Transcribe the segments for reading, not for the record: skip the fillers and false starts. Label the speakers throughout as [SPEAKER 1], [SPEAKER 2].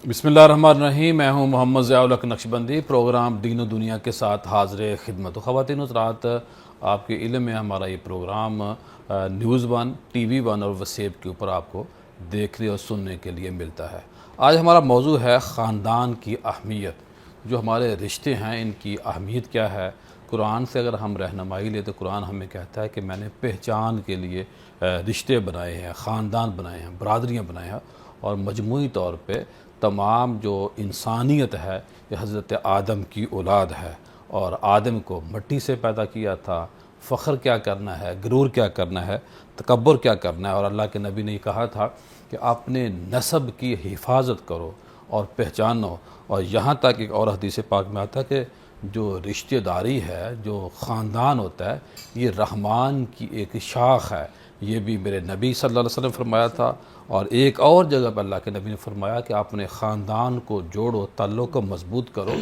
[SPEAKER 1] بسم اللہ الرحمن الرحیم۔ میں ہوں محمد ضیاء الحق نقشبندی۔ پروگرام دین و دنیا کے ساتھ حاضر خدمت۔ خواتین و حضرات، آپ کے علم میں ہمارا یہ programme news one, TV one ون اور وسیب کے اوپر آپ کو دیکھنے اور سننے کے لیے ملتا ہے۔ آج ہمارا موضوع ہے خاندان کی اہمیت۔ جو ہمارے رشتے ہیں ان کی اہمیت کیا ہے۔ قرآن سے اگر ہم رہنمائی لیں تو قرآن ہمیں کہتا ہے کہ میں نے پہچان کے لیے رشتے بنائے ہیں، خاندان بنائے ہیں، برادریاں بنائے ہیں، اور مجموعی طور پہ تمام جو انسانیت ہے یہ حضرت آدم کی اولاد ہے، اور آدم کو مٹی سے پیدا کیا تھا۔ فخر کیا کرنا ہے، غرور کیا کرنا ہے، تکبر کیا کرنا ہے، اور اللہ کے نبی نے یہ کہا تھا کہ اپنے نسب کی حفاظت کرو اور پہچانو۔ اور یہاں تک ایک اور حدیث پاک میں آتا ہے کہ جو رشتہ داری ہے، جو خاندان ہوتا ہے، یہ رحمان کی ایک شاخ ہے۔ یہ بھی میرے نبی صلی اللہ علیہ وسلم فرمایا تھا، اور ایک اور جگہ پر اللہ کے نبی نے فرمایا کہ اپنے خاندان کو جوڑو، تعلق کو مضبوط کرو۔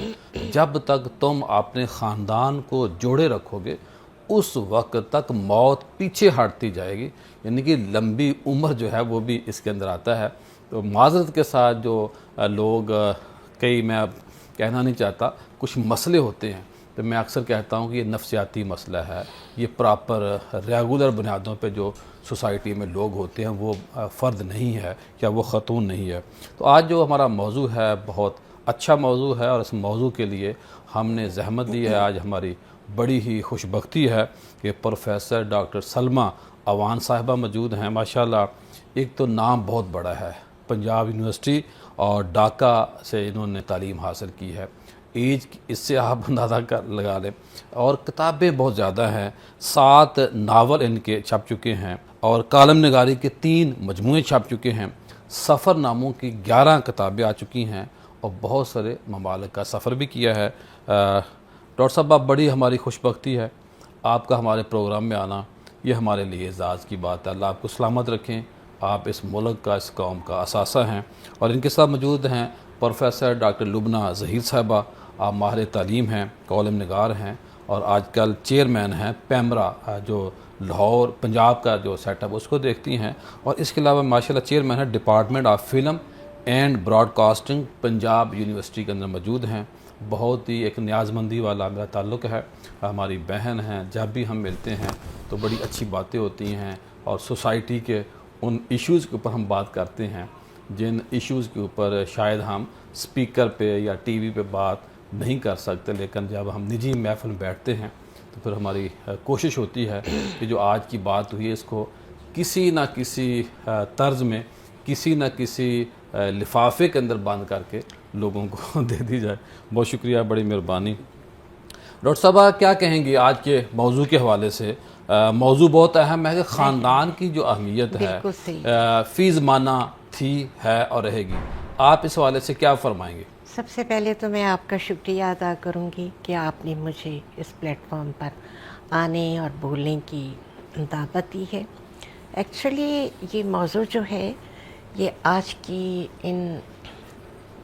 [SPEAKER 1] جب تک تم اپنے خاندان کو جوڑے رکھو گے اس وقت تک موت پیچھے ہٹتی جائے گی، یعنی کہ لمبی عمر جو ہے وہ بھی اس کے اندر آتا ہے۔ تو معذرت کے ساتھ جو لوگ کئی، میں اب کہنا نہیں چاہتا، کچھ مسئلے ہوتے ہیں تو میں اکثر کہتا ہوں کہ یہ نفسیاتی مسئلہ ہے، یہ پراپر ریگولر بنیادوں پہ جو سوسائٹی میں لوگ ہوتے ہیں وہ فرد نہیں ہے یا وہ خاتون نہیں ہے۔ تو آج جو ہمارا موضوع ہے بہت اچھا موضوع ہے، اور اس موضوع کے لیے ہم نے زحمت دی ہے۔ آج ہماری بڑی ہی خوش بختی ہے کہ پروفیسر ڈاکٹر سلمیٰ اوان صاحبہ موجود ہیں۔ ماشاءاللہ، ایک تو نام بہت بڑا ہے، پنجاب یونیورسٹی اور ڈھاکہ سے انہوں نے تعلیم حاصل کی ہے۔ ایج اس سے آپ اندازہ لگا لیں، اور کتابیں بہت زیادہ ہیں۔ 7 ناول ان کے چھپ چکے ہیں، اور کالم نگاری کے 3 مجموعے چھپ چکے ہیں۔ سفر ناموں کی 11 کتابیں آ چکی ہیں، اور بہت سارے ممالک کا سفر بھی کیا ہے۔ ڈاکٹر صاحب، آپ بڑی ہماری خوش بختی ہے، آپ کا ہمارے پروگرام میں آنا یہ ہمارے لیے اعزاز کی بات ہے۔ اللہ آپ کو سلامت رکھیں۔ آپ اس ملک کا، اس قوم کا اثاثہ ہیں۔ اور ان کے ساتھ موجود ہیں پروفیسر ڈاکٹر لبنہ ظہیر صاحبہ۔ آپ ماہر تعلیم ہیں، کالم نگار ہیں، اور آج کل چیئرمین ہیں پیمرا، جو لاہور پنجاب کا جو سیٹ اپ اس کو دیکھتی ہیں، اور اس کے علاوہ ماشاءاللہ چیئرمین ہے department of film and broadcasting, Punjab University کے اندر موجود ہیں۔ بہت ہی ایک نیاز مندی والا میرا تعلق ہے، ہماری بہن ہیں۔ جب بھی ہم ملتے ہیں تو بڑی اچھی باتیں ہوتی ہیں، اور سوسائٹی کے ان ایشوز کے اوپر ہم بات کرتے ہیں جن ایشوز کے اوپر شاید ہم سپیکر پہ یا ٹی وی پہ بات نہیں کر سکتے، لیکن جب ہم نجی محفل میں بیٹھتے ہیں تو پھر ہماری کوشش ہوتی ہے کہ جو آج کی بات ہوئی ہے اس کو کسی نہ کسی طرز میں، کسی نہ کسی لفافے کے اندر بند کر کے لوگوں کو دے دی جائے۔ بہت شکریہ، بڑی مہربانی۔ ڈاکٹر صاحبہ، کیا کہیں گی آج کے موضوع کے حوالے سے؟ موضوع بہت اہم ہے کہ خاندان کی جو اہمیت ہے فی زمانہ تھی، ہے اور رہے گی۔ آپ اس حوالے سے کیا فرمائیں گے؟
[SPEAKER 2] سب سے پہلے تو میں آپ کا شکریہ ادا کروں گی کہ آپ نے مجھے اس پلیٹ فارم پر آنے اور بولنے کی دعوت دی ہے۔ ایکچولی یہ موضوع جو ہے یہ آج کی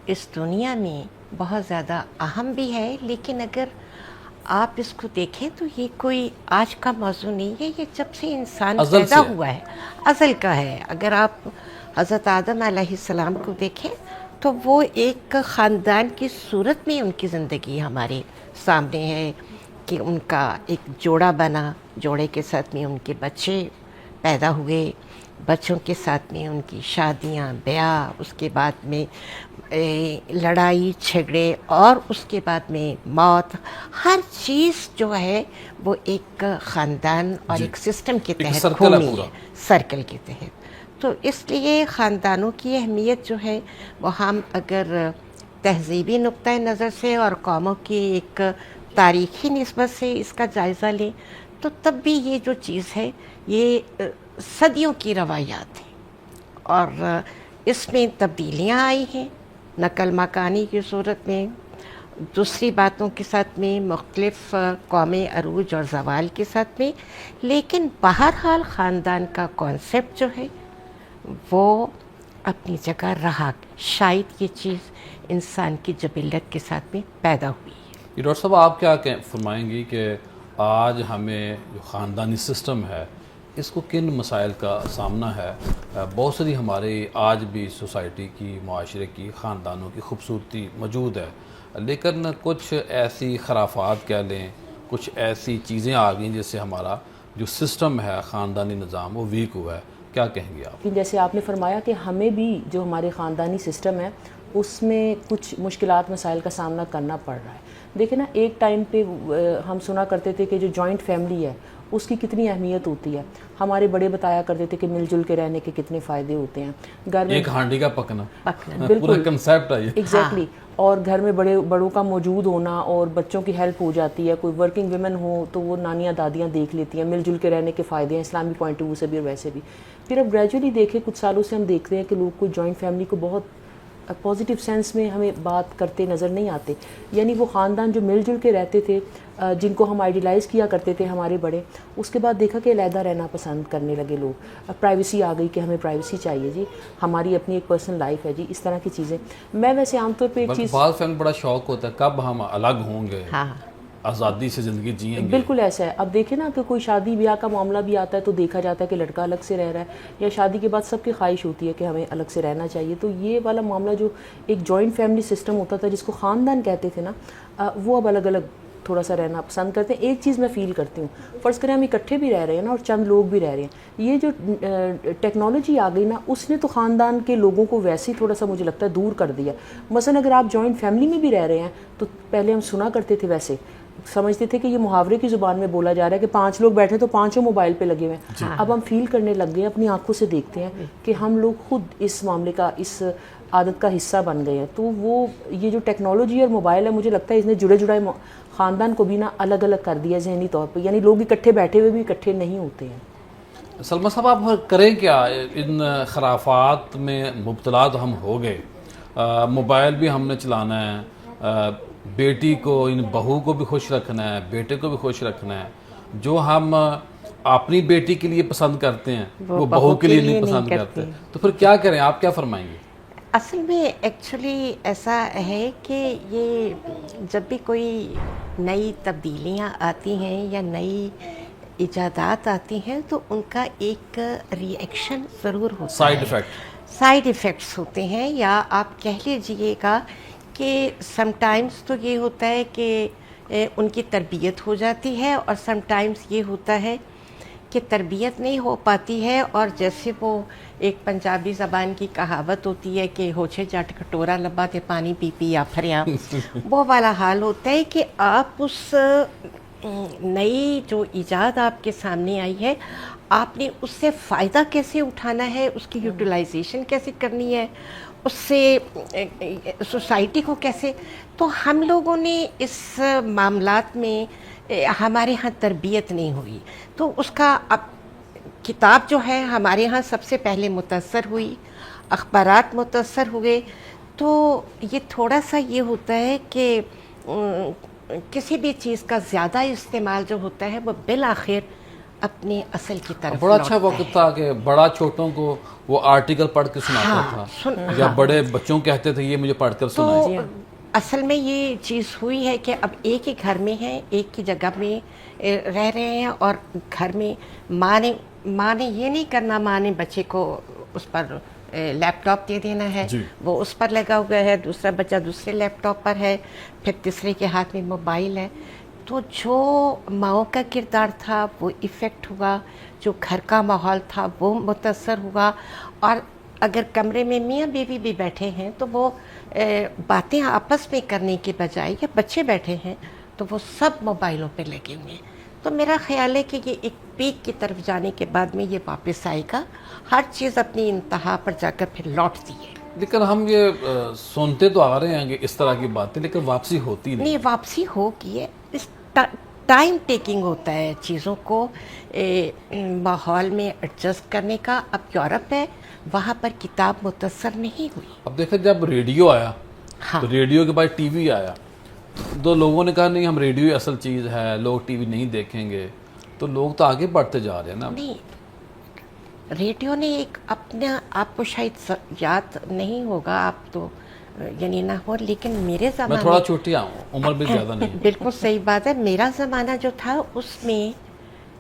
[SPEAKER 2] اس دنیا میں بہت زیادہ اہم بھی ہے، لیکن اگر آپ اس کو دیکھیں تو یہ کوئی آج کا موضوع نہیں ہے، یہ جب سے انسان پیدا ہوا ہے، ازل کا ہے۔ اگر آپ حضرت آدم علیہ السلام کو دیکھیں تو وہ ایک خاندان کی صورت میں ان کی زندگی ہمارے سامنے ہے، کہ ان کا ایک جوڑا بنا، جوڑے کے ساتھ میں ان کے بچے پیدا ہوئے، بچوں کے ساتھ میں ان کی شادیاں، بیاہ، اس کے بعد میں لڑائی جھگڑے، اور اس کے بعد میں موت۔ ہر چیز جو ہے وہ ایک خاندان اور ایک سسٹم کے تحت گھومی ہے، سرکل کے تحت۔ تو اس لیے خاندانوں کی اہمیت جو ہے وہ ہم اگر تہذیبی نقطۂ نظر سے اور قوموں کی ایک تاریخی نسبت سے اس کا جائزہ لیں تو تب بھی یہ جو چیز ہے یہ صدیوں کی روایات ہے، اور اس میں تبدیلیاں آئی ہیں نقل مکانی کی صورت میں، دوسری باتوں کے ساتھ میں، مختلف قومی عروج اور زوال کے ساتھ میں، لیکن بہرحال خاندان کا کانسیپٹ جو ہے وہ اپنی جگہ رہا۔ شاید یہ چیز انسان کی جبلت کے ساتھ میں پیدا ہوئی ہے۔
[SPEAKER 1] ڈاکٹر صاحب، آپ کیا فرمائیں گی کہ آج ہمیں جو خاندانی سسٹم ہے اس کو کن مسائل کا سامنا ہے؟ بہت ساری ہمارے آج بھی سوسائٹی کی، معاشرے کی، خاندانوں کی خوبصورتی موجود ہے، لیکن کچھ ایسی خرافات کہہ لیں، کچھ ایسی چیزیں آ گئیں جس سے ہمارا جو سسٹم ہے خاندانی نظام وہ ویک ہوا ہے. کیا کہیں گے آپ؟
[SPEAKER 3] جیسے آپ نے فرمایا کہ ہمیں بھی جو ہمارے خاندانی سسٹم ہے اس میں کچھ مشکلات مسائل کا سامنا کرنا پڑ رہا ہے. دیکھیں نا، ایک ٹائم پہ ہم سنا کرتے تھے کہ جو جوائنٹ فیملی ہے اس کی کتنی اہمیت ہوتی ہے. ہمارے بڑے بتایا کرتے تھے کہ مل جل کے رہنے کے کتنے فائدے ہوتے ہیں. گھر میں
[SPEAKER 1] ایک ہانڈی کا پکنا،
[SPEAKER 3] بالکل
[SPEAKER 1] پورا کنسیپٹ ہے یہ.
[SPEAKER 3] ایگزیکٹلی. اور گھر میں بڑوں کا موجود ہونا اور بچوں کی ہیلپ ہو جاتی ہے. کوئی ورکنگ ویمن ہو تو وہ نانیاں دادیاں دیکھ لیتی ہیں. مل جل کے رہنے کے فائدے ہیں اسلامی پوائنٹ آف ویو سے بھی اور ویسے بھی. پھر اب گریجولی دیکھیں کچھ سالوں سے ہم دیکھ رہے ہیں کہ لوگ کو جوائنٹ فیملی کو بہت پازیٹیو سینس میں ہمیں بات کرتے نظر نہیں آتے. یعنی وہ خاندان جو مل جل کے رہتے تھے، جن کو ہم آئیڈیلائز کیا کرتے تھے ہمارے بڑے، اس کے بعد دیکھا کہ علیحدہ رہنا پسند کرنے لگے لوگ. پرائیویسی آ گئی کہ ہمیں پرائیویسی چاہیے جی، ہماری اپنی ایک پرسنل لائف ہے جی، اس طرح کی چیزیں. میں ویسے عام طور پہ ایک چیز،
[SPEAKER 1] بعض فیملی بڑا شوق ہوتا ہے کب ہم الگ ہوں گے، آزادی سے زندگی جئیں گے.
[SPEAKER 3] بالکل ایسا ہے. اب دیکھیں نا کہ کوئی شادی بیاہ کا معاملہ بھی آتا ہے تو دیکھا جاتا ہے کہ لڑکا الگ سے رہ رہا ہے، یا شادی کے بعد سب کی خواہش ہوتی ہے کہ ہمیں الگ سے رہنا چاہیے. تو یہ والا معاملہ جو ایک جوائنٹ فیملی سسٹم ہوتا تھا جس کو خاندان کہتے تھے نا، وہ اب الگ الگ تھوڑا سا رہنا پسند کرتے ہیں. ایک چیز میں فیل کرتی ہوں، فرض کریں ہم اکٹھے بھی رہ رہے ہیں نا اور چند لوگ بھی رہ رہے ہیں، یہ جو ٹیکنالوجی آ گئی نا اس نے تو خاندان کے لوگوں کو ویسے ہی تھوڑا سا مجھے لگتا ہے دور کر دیا. مثلا اگر آپ جوائنٹ فیملی میں بھی رہ رہے ہیں تو پہلے ہم سنا کرتے تھے، ویسے سمجھتے تھے کہ یہ محاورے کی زبان میں بولا جا رہا ہے کہ 5 لوگ بیٹھے تو 5 موبائل پہ لگے ہوئے ہیں. اب ہم فیل کرنے لگ گئے، اپنی آنکھوں سے دیکھتے ہیں کہ ہم لوگ خود اس معاملے کا، اس عادت کا حصہ بن گئے ہیں. تو وہ یہ جو ٹیکنالوجی اور موبائل ہے، مجھے لگتا ہے اس نے جڑے جڑائے خاندان کو بھی نا الگ الگ کر دیا ذہنی طور پہ. یعنی لوگ اکٹھے بیٹھے ہوئے بھی اکٹھے نہیں ہوتے ہیں.
[SPEAKER 1] سلمیٰ صاحب، آپ کریں کیا؟ ان خرافات میں مبتلا تو ہم ہو گئے، موبائل بھی ہم نے چلانا ہے، بیٹی کو، ان بہو کو بھی خوش رکھنا ہے، بیٹے کو بھی خوش رکھنا ہے. جو ہم اپنی بیٹی کے لیے پسند کرتے ہیں وہ بہو کے لیے نہیں پسند کرتے. تو پھر کیا کریں؟ آپ کیا فرمائیں گے؟
[SPEAKER 2] اصل میں ایکچولی ایسا ہے کہ یہ جب بھی کوئی نئی تبدیلیاں آتی ہیں یا نئی ایجادات آتی ہیں تو ان کا ایک ری ایکشن ضرور ہوتا ہے. سائیڈ ایفیکٹس ہوتے ہیں، یا آپ کہہ لیجئے گا کہ سم ٹائمز تو یہ ہوتا ہے کہ ان کی تربیت ہو جاتی ہے، اور سم ٹائمز یہ ہوتا ہے کہ تربیت نہیں ہو پاتی ہے. اور جیسے وہ ایک پنجابی زبان کی کہاوت ہوتی ہے کہ ہوچے جٹ کٹورا لبا تے پانی پی پی یا پھریا، وہ والا حال ہوتا ہے کہ آپ اس نئی جو ایجاد آپ کے سامنے آئی ہے، آپ نے اس سے فائدہ کیسے اٹھانا ہے، اس کی یوٹیلائزیشن کیسے کرنی ہے، اس سے سوسائٹی کو کیسے. تو ہم لوگوں نے اس معاملات میں، ہمارے ہاں تربیت نہیں ہوئی، تو اس کا اب کتاب جو ہے ہمارے ہاں سب سے پہلے متاثر ہوئی، اخبارات متاثر ہوئے. تو یہ تھوڑا سا یہ ہوتا ہے کہ کسی بھی چیز کا زیادہ استعمال جو ہوتا ہے وہ بالآخر اپنی اصل کی طرف
[SPEAKER 1] بڑا اچھا وقت تھا کہ بڑا چھوٹوں کو وہ آرٹیکل پڑھ کے سناتا تھا، یا بڑے بچوں کہتے تھے یہ مجھے پڑھ کر سنائیں.
[SPEAKER 2] تو اصل میں یہ چیز ہوئی ہے کہ اب ایک ہی گھر میں ہیں، ایک ہی جگہ میں رہ رہے ہیں، اور گھر میں ماں نے یہ نہیں کرنا، ماں نے بچے کو اس پر لیپ ٹاپ دے دینا ہے، وہ اس پر لگا ہوا ہے، دوسرا بچہ دوسرے لیپ ٹاپ پر ہے، پھر تیسرے کے ہاتھ میں موبائل ہے. تو جو ماؤں کا کردار تھا وہ ایفیکٹ ہوا، جو گھر کا ماحول تھا وہ متاثر ہوا. اور اگر کمرے میں میاں بیوی بھی بیٹھے ہیں تو وہ باتیں آپس میں کرنے کے بجائے، یا بچے بیٹھے ہیں تو وہ سب موبائلوں پہ لگے ہوئے ہیں. تو میرا خیال ہے کہ یہ ایک پیک کی طرف جانے کے بعد میں یہ واپس آئے گا، ہر چیز اپنی انتہا پر جا کر پھر لوٹتی ہے.
[SPEAKER 1] لیکن ہم یہ سنتے تو آ رہے ہیں کہ اس طرح کی باتیں، لیکن واپسی ہوتی نہیں.
[SPEAKER 2] واپسی ہوگی ہے، اس ٹائم ٹیکنگ ہوتا ہے چیزوں کو ماحول میں ایڈجسٹ کرنے کا. اب یورپ ہے، وہاں پر کتاب متاثر نہیں ہوئی.
[SPEAKER 1] اب دیکھیں جب ریڈیو آیا تو ریڈیو کے بعد ٹی وی آیا، تو لوگوں نے کہا نہیں ہم ریڈیو ہی اصل چیز ہے، لوگ ٹی وی نہیں دیکھیں گے. تو لوگ تو آگے بڑھتے جا رہے ہیں نا.
[SPEAKER 2] نہیں، ریڈیو نے ایک اپنا، آپ کو شاید یاد نہیں ہوگا، آپ تو یعنی نہ ہو، لیکن میرے زمانے
[SPEAKER 1] میں تھوڑا چھوٹی ہوں، عمر بھی زیادہ نہیں.
[SPEAKER 2] بالکل صحیح بات ہے. میرا زمانہ جو تھا اس میں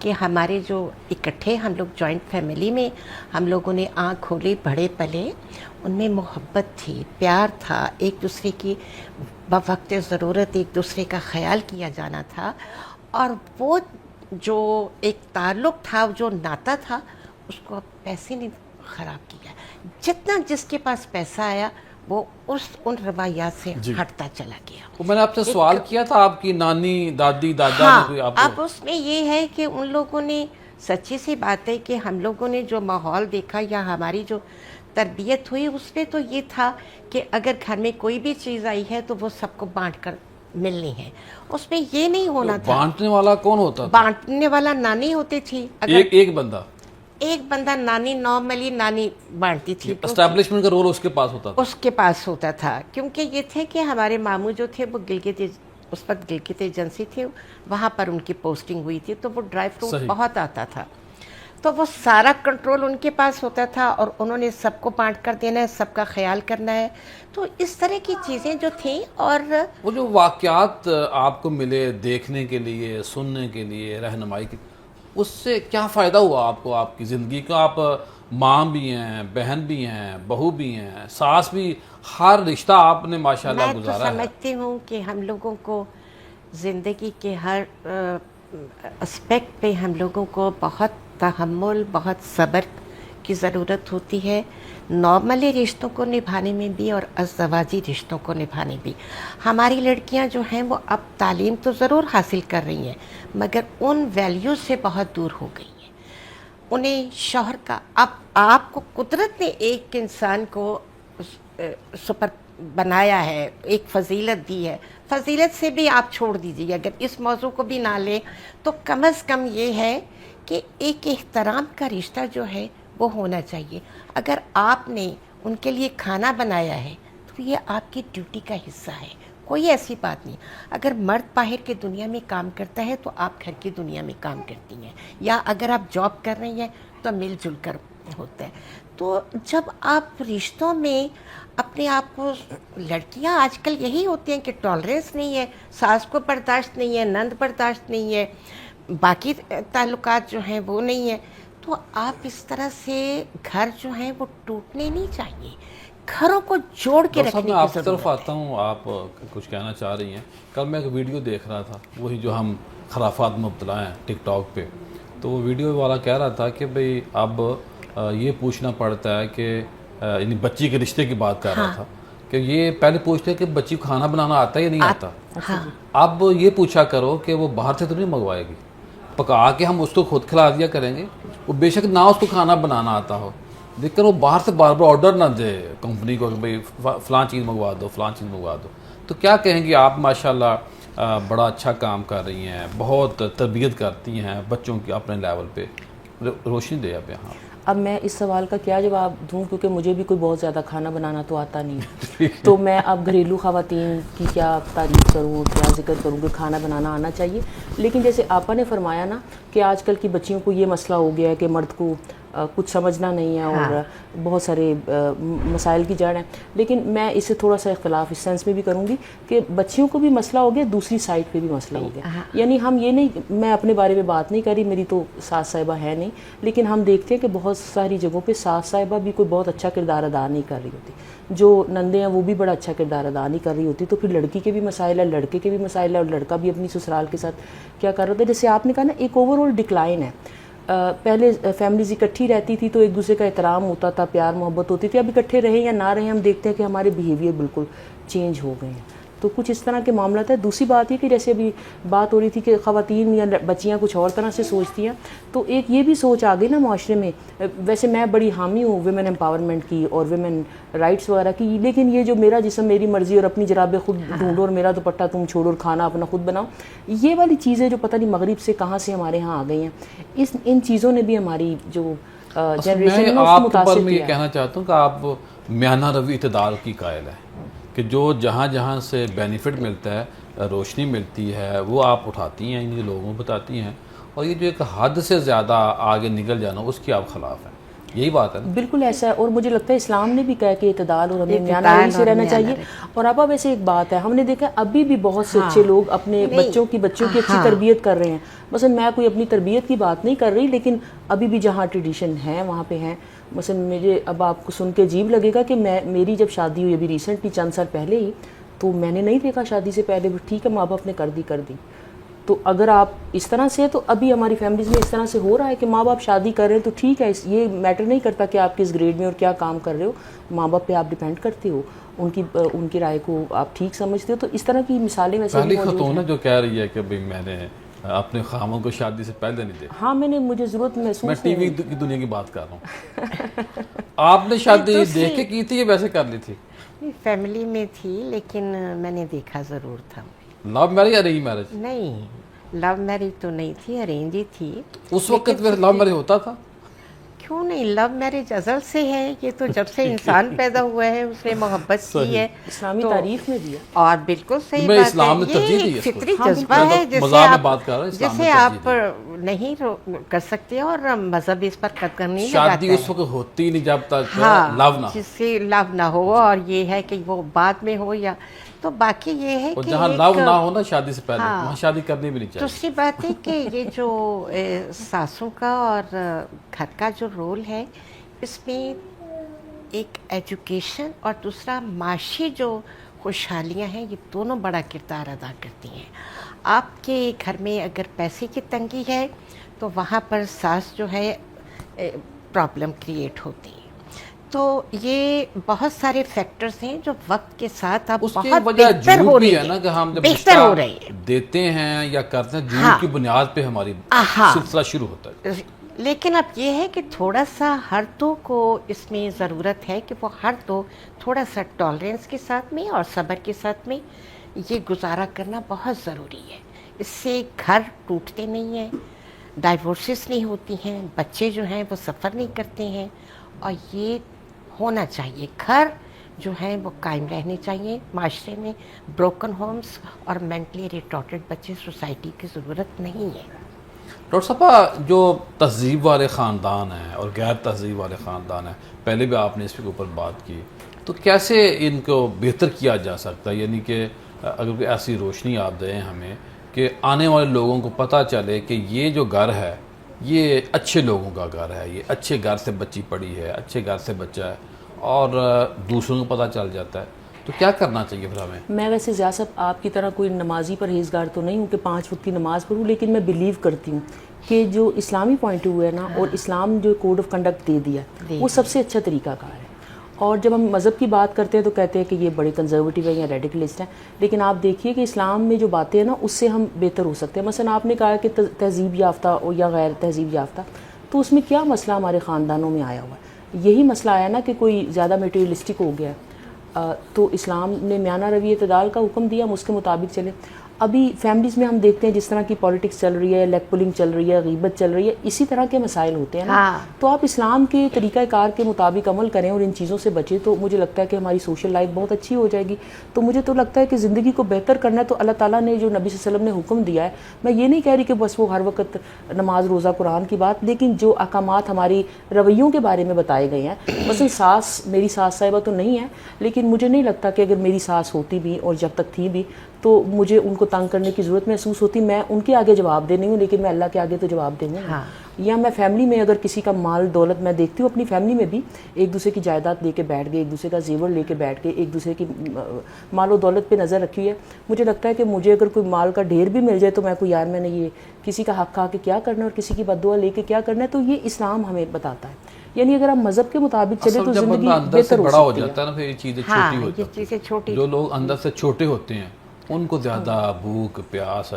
[SPEAKER 2] کہ ہمارے جو اکٹھے ہم لوگ جوائنٹ فیملی میں ہم لوگوں نے آنکھ کھولی بڑے پلے، ان میں محبت تھی، پیار تھا، ایک دوسرے کی بوقت ضرورت ایک دوسرے کا خیال کیا جانا تھا، اور وہ جو ایک تعلق تھا، جو ناتا تھا، اس کو اب پیسے نے خراب کیا. جتنا جس کے پاس پیسہ آیا وہ ان روایات سے ہٹتا چلا گیا.
[SPEAKER 1] وہ میں نے آپ سے سوال کیا تھا، آپ کی نانی دادی دادا نے کوئی آپ
[SPEAKER 2] اب اس میں یہ ہے کہ ان لوگوں نے، سچی سی بات ہے کہ ہم لوگوں نے جو ماحول دیکھا یا ہماری جو تربیت ہوئی، اس میں تو یہ تھا کہ اگر گھر میں کوئی بھی چیز آئی ہے تو وہ سب کو بانٹ کر ملنی ہے. اس میں یہ نہیں ہونا تھا.
[SPEAKER 1] بانٹنے والا کون ہوتا تھا؟
[SPEAKER 2] بانٹنے والا نانی ہوتی تھی. اگر ایک بندہ نانی، نارملی نانی بانٹتی تھی،
[SPEAKER 1] اسٹیبلشمنٹ کا رول اس کے پاس ہوتا تھا.
[SPEAKER 2] اس کے پاس ہوتا تھا، کیونکہ یہ تھے کہ ہمارے ماموں جو تھے وہ اس وقت گلگت ایجنسی تھے، وہاں پر ان کی پوسٹنگ ہوئی تھی، تو وہ ڈرائی فروٹ بہت آتا تھا، تو وہ سارا کنٹرول ان کے پاس ہوتا تھا، اور انہوں نے سب کو بانٹ کر دینا ہے، سب کا خیال کرنا ہے. تو اس طرح کی چیزیں جو تھیں. اور
[SPEAKER 1] وہ جو واقعات آپ کو ملے دیکھنے کے لیے، سننے کے لیے، رہنمائی کی، اس سے کیا فائدہ ہوا آپ کو آپ کی زندگی کا؟ آپ ماں بھی ہیں، بہن بھی ہیں، بہو بھی ہیں، ساس بھی، ہر رشتہ آپ نے ماشاءاللہ گزارا ہے.
[SPEAKER 2] میں تو سمجھتی ہوں کہ ہم لوگوں کو زندگی کے ہر اسپیکٹ پہ ہم لوگوں کو بہت تحمل، بہت صبر کی ضرورت ہوتی ہے، نارملی رشتوں کو نبھانے میں بھی اور ازدواجی رشتوں کو نبھانے بھی. ہماری لڑکیاں جو ہیں وہ اب تعلیم تو ضرور حاصل کر رہی ہیں، مگر ان ویلیوز سے بہت دور ہو گئی ہیں. انہیں شوہر کا، اب آپ کو قدرت نے ایک انسان کو سپر بنایا ہے، ایک فضیلت دی ہے، فضیلت سے بھی آپ چھوڑ دیجیے، اگر اس موضوع کو بھی نہ لیں تو کم از کم یہ ہے کہ ایک احترام کا رشتہ جو ہے وہ ہونا چاہیے. اگر آپ نے ان کے لیے کھانا بنایا ہے تو یہ آپ کی ڈیوٹی کا حصہ ہے، کوئی ایسی بات نہیں. اگر مرد باہر کی دنیا میں کام کرتا ہے تو آپ گھر کی دنیا میں کام کرتی ہیں، یا اگر آپ جاب کر رہی ہیں تو مل جل کر ہوتا ہے. تو جب آپ رشتوں میں اپنے آپ کو، لڑکیاں آج کل یہی ہوتی ہیں کہ ٹالرنس نہیں ہے، ساس کو برداشت نہیں ہے، نند برداشت نہیں ہے، باقی تعلقات جو ہیں وہ نہیں ہیں. تو آپ اس طرح سے گھر جو ہیں وہ ٹوٹنے نہیں چاہیے، گھروں کو جوڑ کے رکھنے کی
[SPEAKER 1] میں آپ کی
[SPEAKER 2] ضرورت
[SPEAKER 1] طرف آتا ہوں، آپ کچھ کہنا چاہ رہی ہیں. کل میں ایک ویڈیو دیکھ رہا تھا، وہی جو ہم خرافات میں مبتلا ہیں ٹک ٹاک پہ، تو وہ ویڈیو والا کہہ رہا تھا کہ بھئی اب یہ پوچھنا پڑتا ہے کہ یعنی بچی کے رشتے کی بات کر رہا تھا کہ یہ پہلے پوچھتے کہ بچی کو کھانا بنانا آتا ہے یا نہیں آتا. اب یہ پوچھا کرو کہ وہ باہر سے تو نہیں منگوائے گی، پکا کے ہم اس کو خود کھلا دیا کریں گے. وہ بے شک نہ اس کو کھانا بنانا آتا ہو، لیکن وہ باہر سے بار بار آرڈر نہ دے کمپنی کو کہ بھئی فلاں چیز منگوا دو، فلاں چیز منگوا دو. تو کیا کہیں گی آپ؟ ماشاءاللہ بڑا اچھا کام کر رہی ہیں، بہت تربیت کرتی ہیں بچوں کی اپنے لیول پہ. روشنی دے آپ یہاں.
[SPEAKER 3] اب میں اس سوال کا کیا جواب دوں، کیونکہ مجھے بھی کوئی بہت زیادہ کھانا بنانا تو آتا نہیں. تو میں اب گھریلو خواتین کی کیا تعریف کروں، کیا ذکر کروں کہ کھانا بنانا آنا چاہیے. لیکن جیسے آپا نے فرمایا نا کہ آج کل کی بچیوں کو یہ مسئلہ ہو گیا ہے کہ مرد کو کچھ سمجھنا نہیں ہے اور بہت سارے مسائل کی جڑ ہیں. لیکن میں اس سے تھوڑا سا اختلاف اس سینس میں بھی کروں گی کہ بچیوں کو بھی مسئلہ ہو گیا، دوسری سائڈ پہ بھی مسئلہ ہو گیا. یعنی ہم یہ نہیں، میں اپنے بارے میں بات نہیں کر رہی، میری تو ساس صاحبہ ہے نہیں، لیکن ہم دیکھتے ہیں کہ بہت ساری جگہوں پہ ساس صاحبہ بھی کوئی بہت اچھا کردار ادا نہیں کر رہی ہوتی، جو نندیں ہیں وہ بھی بڑا اچھا کردار ادا نہیں کر رہی ہوتی. تو پھر لڑکی کے بھی مسائل ہے، لڑکے کے بھی مسائل ہے، اور لڑکا بھی اپنی سسرال کے ساتھ کیا کر رہا تھا. جیسے آپ نے کہا نا ایک اوور آل ڈکلائن ہے. پہلے فیملیز اکٹھی رہتی تھی تو ایک دوسرے کا احترام ہوتا تھا، پیار محبت ہوتی تھی. اب اکٹھے رہیں یا نہ رہیں، ہم دیکھتے ہیں کہ ہمارے بیہیویئر بالکل چینج ہو گئے ہیں. تو کچھ اس طرح کے معاملات ہیں. دوسری بات یہ کہ جیسے ابھی بات ہو رہی تھی کہ خواتین یا بچیاں کچھ اور طرح سے سوچتی ہیں، تو ایک یہ بھی سوچ آ گئی نا معاشرے میں. ویسے میں بڑی حامی ہوں ویمن امپاورمنٹ کی اور ویمن رائٹس وغیرہ کی، لیکن یہ جو میرا جسم میری مرضی اور اپنی جرابیں خود ڈھونڈو اور میرا دوپٹہ تم چھوڑو اور کھانا اپنا خود بناؤ، یہ والی چیزیں جو پتہ نہیں مغرب سے کہاں سے ہمارے ہاں آ گئی ہیں، ان چیزوں نے بھی ہماری جو جنریشن ہے اس کو متاثر کیا.
[SPEAKER 1] میں یہ کہنا چاہتا ہوں کہ آپ میانہ روی اعتدال کی قائل ہے کہ جو جہاں جہاں سے بینیفٹ ملتا ہے، روشنی ملتی ہے، وہ آپ اٹھاتی ہیں، ان لوگوں کو بتاتی ہیں، اور یہ جو ایک حد سے زیادہ آگے نکل جانا اس کی آپ خلاف ہیں. یہی بات ہے نا.
[SPEAKER 3] بالکل ایسا ہے. اور مجھے لگتا ہے اسلام نے بھی کہا کہ اعتدال اور ہمیں میانہ
[SPEAKER 2] اعتدال
[SPEAKER 3] روی سے
[SPEAKER 2] اور
[SPEAKER 3] رہنا
[SPEAKER 2] میانہ
[SPEAKER 3] چاہیے.
[SPEAKER 2] روی.
[SPEAKER 3] اور آپا ویسے ایک بات ہے, ہم نے دیکھا ابھی بھی بہت سے اچھے لوگ اپنے بچوں کی اچھی تربیت کر رہے ہیں. مثلا میں کوئی اپنی تربیت کی بات نہیں کر رہی, لیکن ابھی بھی جہاں ٹریڈیشن ہے وہاں پہ ہیں. مثلا مجھے اب آپ کو سن کے عجیب لگے گا کہ میری جب شادی ہوئی ابھی ریسنٹلی چند سال پہلے ہی, تو میں نے نہیں دیکھا شادی سے پہلے ٹھیک ہے ماں باپ نے کر دی. تو اگر آپ اس طرح سے, تو ابھی ہماری فیملیز میں اس طرح سے ہو رہا ہے کہ ماں باپ شادی کر رہے ہیں تو ٹھیک ہے, یہ میٹر نہیں کرتا کہ آپ کس گریڈ میں اور کیا کام کر رہے ہو, ماں باپ پہ آپ ڈیپینڈ کرتے ہو, ان کی رائے کو آپ ٹھیک سمجھتے ہو. تو اس طرح کی مثالیں ویسے
[SPEAKER 1] پہلی
[SPEAKER 3] بھی موجود
[SPEAKER 1] خاتون
[SPEAKER 3] ہیں.
[SPEAKER 1] ہے جو کہہ رہی ہے کہ بھئی میں نے اپنے خاموں کو شادی سے پہلے نہیں دیکھا.
[SPEAKER 3] ہاں مجھے ضرورت
[SPEAKER 1] میں
[SPEAKER 3] محسوس
[SPEAKER 1] ٹی وی کی دنیا کی بات کر رہا ہوں. آپ نے شادی دیکھ کے کی تھی یا ویسے کر لی تھی؟
[SPEAKER 2] فیملی میں تھی, لیکن میں نے دیکھا ضرور تھا.
[SPEAKER 1] لو میرج یا ارینج میرج؟
[SPEAKER 2] نہیں, لو میرج تو نہیں تھی, ارینج ہی تھی.
[SPEAKER 1] اس وقت میں لو میرج ہوتا تھا؟
[SPEAKER 2] کیوں نہیں, لو میرج ازل سے ہے. یہ تو جب سے انسان پیدا ہوا ہے اس نے محبت کی ہے.
[SPEAKER 3] اسلامی تعریف میں بھی ہے.
[SPEAKER 2] اور بالکل صحیح
[SPEAKER 1] میں
[SPEAKER 2] بات
[SPEAKER 1] اسلام
[SPEAKER 2] ہے,
[SPEAKER 1] نے ترجیح
[SPEAKER 2] یہ
[SPEAKER 1] دی
[SPEAKER 2] ایک
[SPEAKER 1] ہے اس کو.
[SPEAKER 2] فطری
[SPEAKER 3] ہاں
[SPEAKER 2] جذبہ
[SPEAKER 1] بالکل.
[SPEAKER 2] ہے
[SPEAKER 1] میں تو مذاق میں بات کر رہا ہوں, اسلام نے
[SPEAKER 2] جسے
[SPEAKER 1] ترجیح
[SPEAKER 2] آپ نہیں کر سکتے, اور مذہب اس پر قدم نہیں
[SPEAKER 1] شادی
[SPEAKER 2] لگاتا
[SPEAKER 1] اس وقت ہوتی نہیں جب تک
[SPEAKER 2] ہاں,
[SPEAKER 1] لو نہ ہو.
[SPEAKER 2] جس سے لو نہ ہو, اور یہ ہے کہ وہ بعد میں ہو یا تو باقی یہ ہے
[SPEAKER 1] اور
[SPEAKER 2] کہ
[SPEAKER 1] جہاں لو نہ ہو نا شادی سے پہلے, وہاں شادی کرنی بھی نہیں چاہیے.
[SPEAKER 2] دوسری بات ہے کہ یہ جو ساسوں کا اور گھر کا جو رول ہے, اس میں ایک ایجوکیشن اور دوسرا معاشی جو خوشحالیاں ہیں, یہ دونوں بڑا کردار ادا کرتی ہیں. آپ کے گھر میں اگر پیسے کی تنگی ہے تو وہاں پر ساس جو ہے پرابلم کریٹ ہوتی ہے. تو یہ بہت سارے فیکٹرز ہیں جو وقت کے ساتھ اب
[SPEAKER 1] اس کی
[SPEAKER 2] بہت
[SPEAKER 1] وجہ
[SPEAKER 2] بہتر
[SPEAKER 1] جھوٹ
[SPEAKER 2] ہو
[SPEAKER 1] بھی
[SPEAKER 2] رہی
[SPEAKER 1] ہے نا, کہ ہم جب
[SPEAKER 2] بہتر ہو رہی
[SPEAKER 1] رشتہ
[SPEAKER 2] ہے.
[SPEAKER 1] دیتے ہیں یا کرتے ہیں, جھوٹ کی بنیاد پہ ہماری سلسلہ شروع ہوتا ہے.
[SPEAKER 2] لیکن اب یہ ہے کہ تھوڑا سا ہر دو کو اس میں ضرورت ہے کہ وہ ہر دو تھوڑا سا ٹالرنس کے ساتھ میں اور صبر کے ساتھ میں یہ گزارا کرنا بہت ضروری ہے. اس سے گھر ٹوٹتے نہیں ہیں, ڈائیورسز نہیں ہوتی ہیں, بچے جو ہیں وہ سفر نہیں کرتے ہیں, اور یہ ہونا چاہیے. گھر جو ہیں وہ قائم رہنے چاہیے. معاشرے میں بروکن ہومز اور مینٹلی ریٹارڈڈ بچے سوسائٹی کی ضرورت نہیں ہے.
[SPEAKER 1] ڈاکٹر صاحبہ, جو تہذیب والے خاندان ہیں اور غیر تہذیب والے خاندان ہیں, پہلے بھی آپ نے اس کے اوپر بات کی, تو کیسے ان کو بہتر کیا جا سکتا ہے؟ یعنی کہ اگر کوئی ایسی روشنی آپ دیں ہمیں کہ آنے والے لوگوں کو پتہ چلے کہ یہ جو گھر ہے یہ اچھے لوگوں کا گھر ہے, یہ اچھے گھر سے بچی پڑی ہے, اچھے گھر سے بچہ ہے, اور دوسروں کو پتہ چل جاتا ہے, تو کیا کرنا چاہیے پھر ہمیں؟
[SPEAKER 3] میں ویسے زیادہ صاحب آپ کی طرح کوئی نمازی پرہیزگار تو نہیں ہوں کہ 5 وقت کی نماز پڑھوں, لیکن میں بلیو کرتی ہوں کہ جو اسلامی پوائنٹ آف ویو ہے نا, اور اسلام جو کوڈ آف کنڈکٹ دے دیا وہ سب سے اچھا طریقہ کار ہے. اور جب ہم مذہب کی بات کرتے ہیں تو کہتے ہیں کہ یہ بڑے کنزرویٹو ہیں یا ریڈیکلسٹ ہیں, لیکن آپ دیکھیے کہ اسلام میں جو باتیں ہیں نا اس سے ہم بہتر ہو سکتے ہیں. مثلا آپ نے کہا کہ تہذیب یافتہ یا غیر تہذیب یافتہ, تو اس میں کیا مسئلہ ہمارے خاندانوں میں آیا ہوا ہے؟ یہی مسئلہ آیا نا کہ کوئی زیادہ میٹیریلسٹک ہو گیا, تو اسلام نے میانہ روی اعتدال کا حکم دیا, ہم اس کے مطابق چلیں. ابھی فیملیز میں ہم دیکھتے ہیں جس طرح کی پالیٹکس چل رہی ہے, لیگ پولنگ چل رہی ہے, غیبت چل رہی ہے, اسی طرح کے مسائل ہوتے ہیں نا. تو آپ اسلام کے طریقہ کار کے مطابق عمل کریں اور ان چیزوں سے بچیں, تو مجھے لگتا ہے کہ ہماری سوشل لائف بہت اچھی ہو جائے گی. تو مجھے تو لگتا ہے کہ زندگی کو بہتر کرنا ہے تو اللہ تعالیٰ نے جو نبی صلی اللہ علیہ وسلم نے حکم دیا ہے, میں یہ نہیں کہہ رہی کہ بس وہ ہر وقت نماز روزہ قرآن کی بات, لیکن جو احکامات ہماری رویوں کے بارے میں بتائے گئے ہیں. مثلا ساس, میری ساس صاحبہ تو نہیں ہے, لیکن مجھے نہیں لگتا کہ اگر میری ساس ہوتی بھی اور جب تک تھی بھی تو مجھے ان کو تنگ کرنے کی ضرورت محسوس ہوتی. میں ان کے آگے جواب دے نہیں ہوں, لیکن میں اللہ کے آگے تو جواب دیں گی. یا میں فیملی میں اگر کسی کا مال دولت, میں دیکھتی ہوں اپنی فیملی میں بھی ایک دوسرے کی جائیداد لے کے بیٹھ گئے, ایک دوسرے کا زیور لے کے بیٹھ گئے, ایک دوسرے کی مال و دولت پہ نظر رکھی ہے. مجھے لگتا ہے کہ مجھے اگر کوئی مال کا ڈھیر بھی مل جائے تو میں کوئی یار میں نے یہ کسی کا حق کھا کے کیا کرنا ہے اور کسی کی بد دعا لے کے کیا کرنا ہے. تو یہ اسلام ہمیں بتاتا ہے. یعنی اگر ہم مذہب کے مطابق چلے تو زندگی بہتر
[SPEAKER 1] بڑا ہو جاتا ہے نا, پھر یہ چیزیں چھوٹی ہو
[SPEAKER 2] یہ چیزیں چھوٹی.
[SPEAKER 1] جو لوگ اندر سے چھوٹے ہوتے ہیں ان کو زیادہ بھوک پیاس,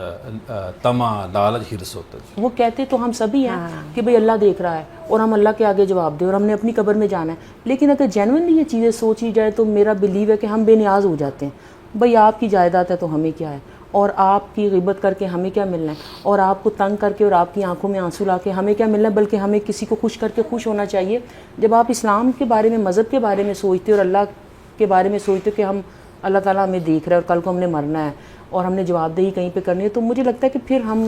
[SPEAKER 1] طمع, لالچ, حرص ہوتا ہے.
[SPEAKER 3] وہ کہتے تو ہم سبھی ہیں کہ بھئی اللہ دیکھ رہا ہے اور ہم اللہ کے آگے جواب دیں اور ہم نے اپنی قبر میں جانا ہے. لیکن اگر جینوئنلی یہ چیزیں سوچی جائے تو میرا بلیو ہے کہ ہم بے نیاز ہو جاتے ہیں. بھئی آپ کی جائیداد ہے تو ہمیں کیا ہے, اور آپ کی غیبت کر کے ہمیں کیا ملنا ہے, اور آپ کو تنگ کر کے اور آپ کی آنکھوں میں آنسو لا کے ہمیں کیا ملنا ہے, بلکہ ہمیں کسی کو خوش کر کے خوش ہونا چاہیے. جب آپ اسلام کے بارے میں, مذہب کے بارے میں سوچتے اور اللہ کے بارے میں سوچتے کہ ہم اللہ تعالیٰ ہمیں دیکھ رہا ہے اور کل کو ہم نے مرنا ہے اور ہم نے جواب دہی کہیں پہ کرنی ہے, تو مجھے لگتا ہے کہ پھر ہم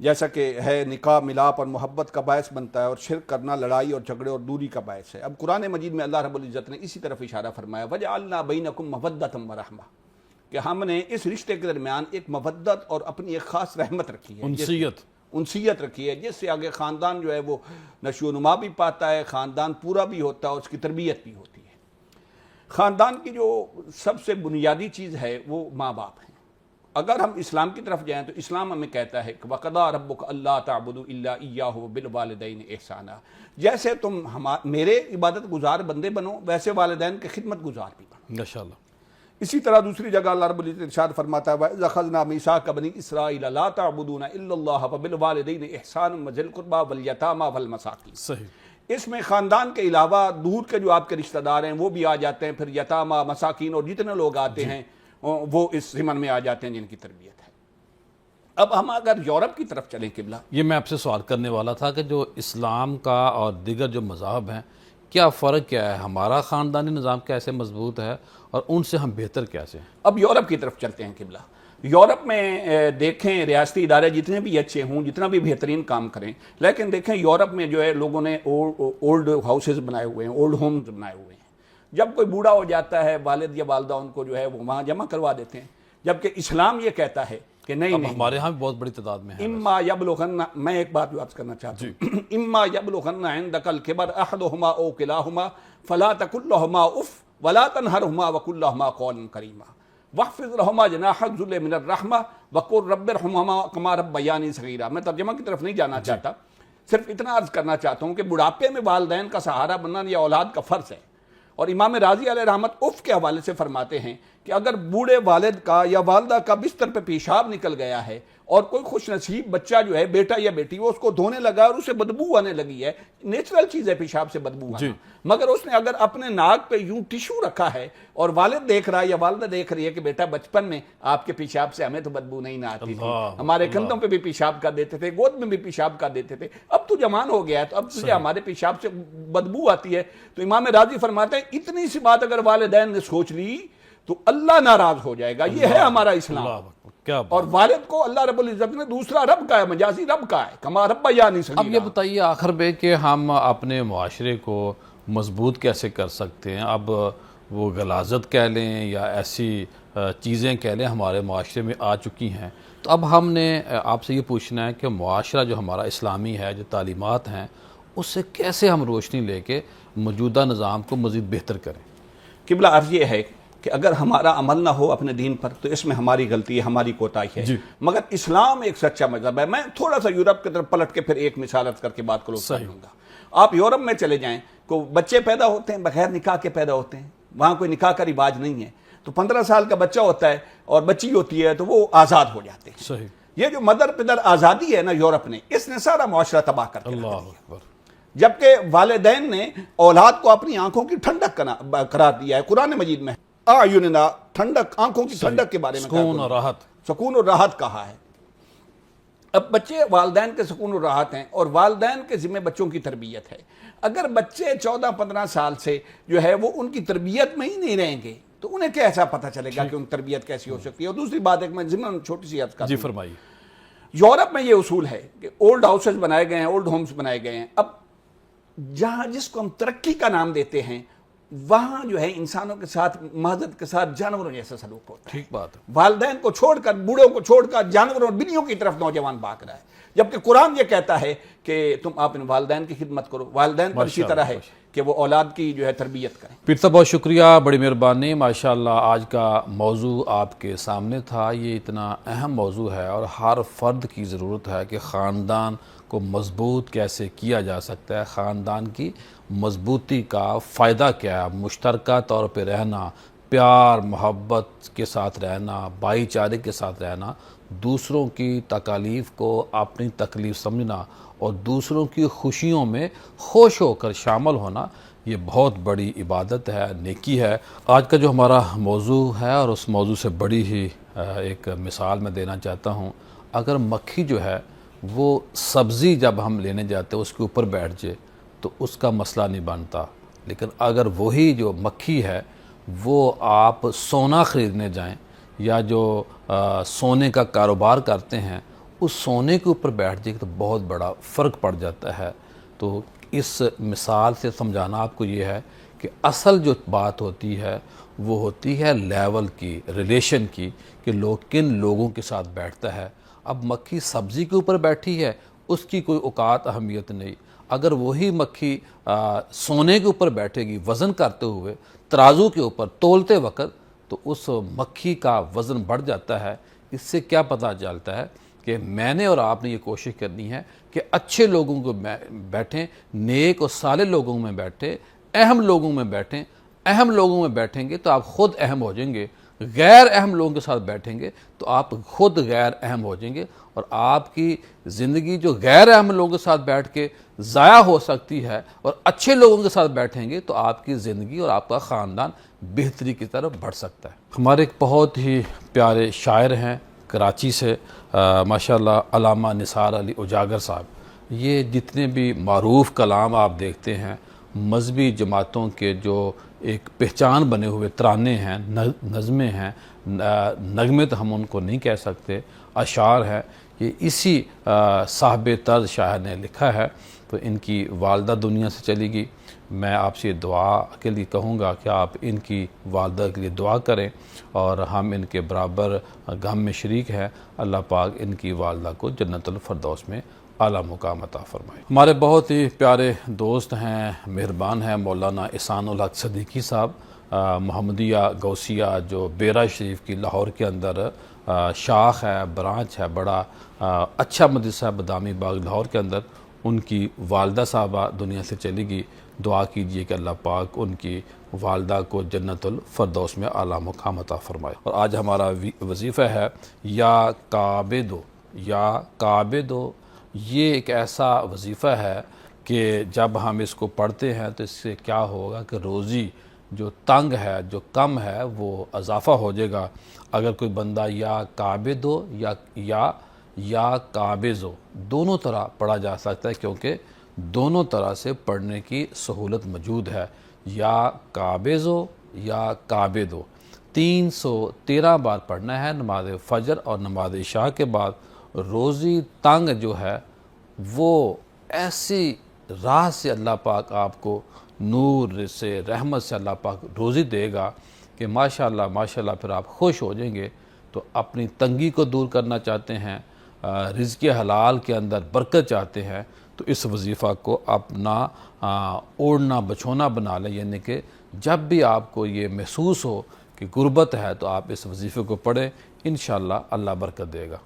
[SPEAKER 4] جیسا کہ ہے نکاح ملاپ اور محبت کا باعث بنتا ہے، اور شرک کرنا لڑائی اور جھگڑے اور دوری کا باعث ہے۔ اب قرآن مجید میں اللہ رب العزت نے اسی طرف اشارہ فرمایا، وَجَعَلْنَا بَيْنَكُمْ مَوَدَّةً وَرَحْمَةً، کہ ہم نے اس رشتے کے درمیان ایک مودت اور اپنی ایک خاص رحمت رکھی ہے، انسیت رکھی ہے، جس سے آگے خاندان جو ہے وہ نشو و نما بھی پاتا ہے، خاندان پورا بھی ہوتا ہے اور اس کی تربیت بھی ہوتی ہے۔ خاندان کی جو سب سے بنیادی چیز ہے وہ ماں باپ ہیں۔ اگر ہم اسلام کی طرف جائیں تو اسلام ہمیں کہتا ہے کہ وَقَضَىٰ رَبُّكَ أَلَّا تَعْبُدُوا إِلَّا إِيَّاهُ وَبِالْوَالِدَيْنِ إِحْسَانًا، جیسے تم میرے عبادت گزار بندے بنو ویسے والدین کے خدمت گزار بھی بنو۔
[SPEAKER 1] ماشاءاللہ۔
[SPEAKER 4] اسی طرح دوسری جگہ اللہ رب العزت ارشاد فرماتا ہے وَإِذْ أَخَذْنَا مِيثَاقَ بَنِي إِسْرَائِيلَ لَا تَعْبُدُونَ إِلَّا اللَّهَ وَبِالْوَالِدَيْنِ إِحْسَانًا وَذِي الْقُرْبَىٰ وَالْيَتَامَىٰ وَالْمَسَاكِينِ۔
[SPEAKER 1] صحیح۔
[SPEAKER 4] اس میں خاندان کے علاوہ دور کے جو آپ کے رشتہ دار ہیں وہ بھی آ جاتے ہیں، پھر یتامہ، مساکین اور جتنے لوگ آتے ہیں وہ اس ضمن میں آ جاتے ہیں جن کی تربیت ہے۔ اب ہم اگر یورپ کی طرف چلیں قبلہ،
[SPEAKER 1] یہ میں آپ سے سوال کرنے والا تھا کہ جو اسلام کا اور دیگر جو مذاہب ہیں کیا فرق کیا ہے، ہمارا خاندانی نظام کیسے مضبوط ہے اور ان سے ہم بہتر کیسے ہیں؟
[SPEAKER 4] اب یورپ کی طرف چلتے ہیں قبلہ۔ یورپ میں دیکھیں ریاستی ادارے جتنے بھی اچھے ہوں، جتنا بھی بہترین کام کریں، لیکن دیکھیں یورپ میں جو ہے لوگوں نے اولڈ ہاؤسز بنائے ہوئے ہیں، اولڈ ہومز بنائے ہوئے ہیں۔ جب کوئی بوڑھا ہو جاتا ہے والد یا والدہ ان کو جو ہے وہ وہاں جمع کروا دیتے ہیں، جبکہ اسلام یہ کہتا ہے کہ نہیں نہیں،
[SPEAKER 1] ہمارے ہاں بھی بہت بڑی تعداد میں ہے۔
[SPEAKER 4] اما یبلغن، میں ایک بات عرض کرنا چاہتا ہوں، اما یبلغن عندک الکبر احدہما او کلاہما فلا تقل لہما اف ولا تنہرہما وقل لہما قولا کریما واخفض لہما جناح الذل من الرحمہ وقل رب ارحمہما کما ربیانی صغیرا۔ میں ترجمہ کی طرف نہیں جانا چاہتا، صرف اتنا عرض کرنا چاہتا ہوں کہ بڑھاپے میں والدین کا سہارا بننا یہ اولاد کا فرض ہے۔ اور امام راضی علیہ رحمت اف کے حوالے سے فرماتے ہیں کہ اگر بوڑھے والد کا یا والدہ کا بستر پہ پیشاب نکل گیا ہے اور کوئی خوش نصیب بچہ جو ہے بیٹا یا بیٹی وہ اس کو دھونے لگا اور اسے بدبو آنے لگی ہے، نیچرل چیز ہے پیشاب سے بدبو آنا، مگر اس نے اگر اپنے ناک پہ یوں ٹشو رکھا ہے اور والد دیکھ رہا ہے یا والدہ دیکھ رہی ہے کہ بیٹا بچپن میں آپ کے پیشاب سے ہمیں تو بدبو نہیں نہ آتی تھی، ہمارے کندھوں پہ بھی پیشاب کر دیتے تھے، گود میں بھی پیشاب کر دیتے تھے، اب تو جوان ہو گیا ہے تو اب تجھے ہمارے پیشاب سے بدبو آتی ہے، تو امام راضی فرماتے ہیں اتنی سی بات اگر والدین نے سوچ لی تو اللہ ناراض ہو جائے گا۔ یہ ہے ہمارا اسلام، اور والد کو اللہ رب العزت نے دوسرا رب کا ہے، مجازی رب کا ہے، کما ربیانی صغیرا۔
[SPEAKER 1] اب یہ بتائیے آخر میں کہ ہم اپنے معاشرے کو مضبوط کیسے کر سکتے ہیں؟ اب وہ غلاظت کہہ لیں یا ایسی چیزیں کہہ لیں ہمارے معاشرے میں آ چکی ہیں، تو اب ہم نے آپ سے یہ پوچھنا ہے کہ معاشرہ جو ہمارا اسلامی ہے، جو تعلیمات ہیں، اس سے کیسے ہم روشنی لے کے موجودہ نظام کو مزید بہتر کریں؟
[SPEAKER 4] قبلہ عرض یہ ہے کہ اگر ہمارا عمل نہ ہو اپنے دین پر تو اس میں ہماری غلطی ہے، ہماری کوتاہی ہے، مگر اسلام ایک سچا مذہب ہے۔ میں تھوڑا سا یورپ کی طرف پلٹ کے پھر ایک مثال عرض کر کے بات کو کر لوں گا۔ آپ یورپ میں چلے جائیں، کو بچے پیدا ہوتے ہیں بغیر نکاح کے پیدا ہوتے ہیں، وہاں کوئی نکاح کا رواج نہیں ہے، تو 15 سال کا بچہ ہوتا ہے اور بچی ہوتی ہے تو وہ آزاد ہو جاتے ہیں۔
[SPEAKER 1] صحیح۔
[SPEAKER 4] یہ جو مدر پدر آزادی ہے نا یورپ نے، اس نے سارا معاشرہ تباہ کر کے رکھ دیا۔
[SPEAKER 1] اللہ اکبر۔
[SPEAKER 4] جبکہ والدین نے اولاد کو اپنی آنکھوں کی ٹھنڈک قرار دیا ہے، قرآن مجید میں اعیننا، ٹھنڈک، آنکھوں کی ٹھنڈک کے بارے میں
[SPEAKER 1] سکون اور راحت،
[SPEAKER 4] سکون اور راحت کہا ہے۔ اب بچے والدین کے سکون اور راحت ہیں اور والدین کے ذمہ بچوں کی تربیت ہے۔ اگر بچے 14-15 سال سے جو ہے وہ ان کی تربیت میں ہی نہیں رہیں گے تو انہیں کیسا پتہ چلے گا کہ ان کی تربیت کیسی ہو سکتی ہے؟ اور دوسری بات ایک میں ضمن چھوٹی سی عرض کرتا ہوں،
[SPEAKER 1] جی فرمائیے۔
[SPEAKER 4] یورپ میں یہ اصول ہے کہ اولڈ ہاؤسز بنائے گئے ہیں، اولڈ ہومز بنائے گئے ہیں۔ اب جہاں جس کو ہم ترقی کا نام دیتے ہیں وہاں جو ہے انسانوں کے ساتھ، معذرت کے ساتھ، جانوروں جیسا سلوک ہوتا ہے۔
[SPEAKER 1] ٹھیک بات ہے۔
[SPEAKER 4] والدین کو چھوڑ کر، بوڑھوں کو چھوڑ کر جانوروں اور بلیوں کی طرف نوجوان بھاگ رہا ہے، جبکہ قرآن یہ کہتا ہے کہ تم اپنے والدین کی خدمت کرو۔ والدین پر اسی طرح ہے کہ وہ اولاد کی جو ہے تربیت کریں۔
[SPEAKER 1] پیر صاحب بہت شکریہ، بڑی مہربانی، ماشاءاللہ آج کا موضوع آپ کے سامنے تھا۔ یہ اتنا اہم موضوع ہے اور ہر فرد کی ضرورت ہے کہ خاندان کو مضبوط کیسے کیا جا سکتا ہے، خاندان کی مضبوطی کا فائدہ کیا ہے، مشترکہ طور پہ رہنا، پیار محبت کے ساتھ رہنا، بھائی چارے کے ساتھ رہنا، دوسروں کی تکالیف کو اپنی تکلیف سمجھنا اور دوسروں کی خوشیوں میں خوش ہو کر شامل ہونا، یہ بہت بڑی عبادت ہے، نیکی ہے۔ آج کا جو ہمارا موضوع ہے اور اس موضوع سے بڑی ہی ایک مثال میں دینا چاہتا ہوں، اگر مکھی جو ہے وہ سبزی جب ہم لینے جاتے ہیں اس کے اوپر بیٹھ جائے تو اس کا مسئلہ نہیں بنتا، لیکن اگر وہی جو مکھی ہے وہ آپ سونا خریدنے جائیں یا جو سونے کا کاروبار کرتے ہیں اس سونے کے اوپر بیٹھ جائے تو بہت بڑا فرق پڑ جاتا ہے۔ تو اس مثال سے سمجھانا آپ کو یہ ہے کہ اصل جو بات ہوتی ہے وہ ہوتی ہے لیول کی، ریلیشن کی، کہ لوگ کن لوگوں کے ساتھ بیٹھتا ہے۔ اب مکھی سبزی کے اوپر بیٹھی ہے، اس کی کوئی اوقات اہمیت نہیں۔ اگر وہی مکھی سونے کے اوپر بیٹھے گی وزن کرتے ہوئے ترازو کے اوپر تولتے وقت، تو اس مکھی کا وزن بڑھ جاتا ہے۔ اس سے کیا پتہ چلتا ہے کہ میں نے اور آپ نے یہ کوشش کرنی ہے کہ اچھے لوگوں کو بیٹھیں، نیک اور صالح لوگوں میں بیٹھیں، اہم لوگوں میں بیٹھیں۔ اہم لوگوں میں بیٹھیں گے تو آپ خود اہم ہو جائیں گے، غیر اہم لوگوں کے ساتھ بیٹھیں گے تو آپ خود غیر اہم ہو جائیں گے، اور آپ کی زندگی جو غیر اہم لوگوں کے ساتھ بیٹھ کے ضائع ہو سکتی ہے، اور اچھے لوگوں کے ساتھ بیٹھیں گے تو آپ کی زندگی اور آپ کا خاندان بہتری کی طرف بڑھ سکتا ہے۔ ہمارے ایک بہت ہی پیارے شاعر ہیں کراچی سے، ماشاءاللہ علامہ نثار علی اجاگر صاحب۔ یہ جتنے بھی معروف کلام آپ دیکھتے ہیں، مذہبی جماعتوں کے جو ایک پہچان بنے ہوئے ترانے ہیں، نظمیں ہیں، نغمے تو ہم ان کو نہیں کہہ سکتے، اشعار ہیں، یہ اسی صاحب طرز شاعر نے لکھا ہے۔ تو ان کی والدہ دنیا سے چلی گئی، میں آپ سے دعا کے لیے کہوں گا کہ آپ ان کی والدہ کے لیے دعا کریں، اور ہم ان کے برابر غم میں شریک ہیں۔ اللہ پاک ان کی والدہ کو جنت الفردوس میں اعلیٰ مقام عطا فرمائے۔ ہمارے بہت ہی پیارے دوست ہیں، مہربان ہیں، مولانا احسان الحق صدیقی صاحب، محمدیہ غوثیہ جو بیرا شریف کی لاہور کے اندر شاخ ہے، برانچ ہے، بڑا اچھا مدرسہ ہے بادامی باغ لاہور کے اندر، ان کی والدہ صاحبہ دنیا سے چلی گئی۔ دعا کیجئے کہ اللہ پاک ان کی والدہ کو جنت الفردوس میں اعلیٰ مقام عطا فرمائے۔ اور آج ہمارا وظیفہ ہے یا کعبدو، یا کعبدو۔ یہ ایک ایسا وظیفہ ہے کہ جب ہم اس کو پڑھتے ہیں تو اس سے کیا ہوگا کہ روزی جو تنگ ہے، جو کم ہے، وہ اضافہ ہو جائے گا۔ اگر کوئی بندہ یا کعبدو یا قابضو دونوں طرح پڑھا جا سکتا ہے، کیونکہ دونوں طرح سے پڑھنے کی سہولت موجود ہے۔ یا قابضو یا قابضو 313 بار پڑھنا ہے نماز فجر اور نماز عشاء کے بعد۔ روزی تنگ جو ہے وہ ایسی راہ سے اللہ پاک آپ کو نور سے، رحمت سے اللہ پاک روزی دے گا کہ ماشاءاللہ پھر آپ خوش ہو جائیں گے۔ تو اپنی تنگی کو دور کرنا چاہتے ہیں، رزق حلال کے اندر برکت چاہتے ہیں، تو اس وظیفہ کو اپنا اوڑھنا بچھونا بنا لیں، یعنی کہ جب بھی آپ کو یہ محسوس ہو کہ غربت ہے تو آپ اس وظیفے کو پڑھیں، انشاءاللہ اللہ برکت دے گا۔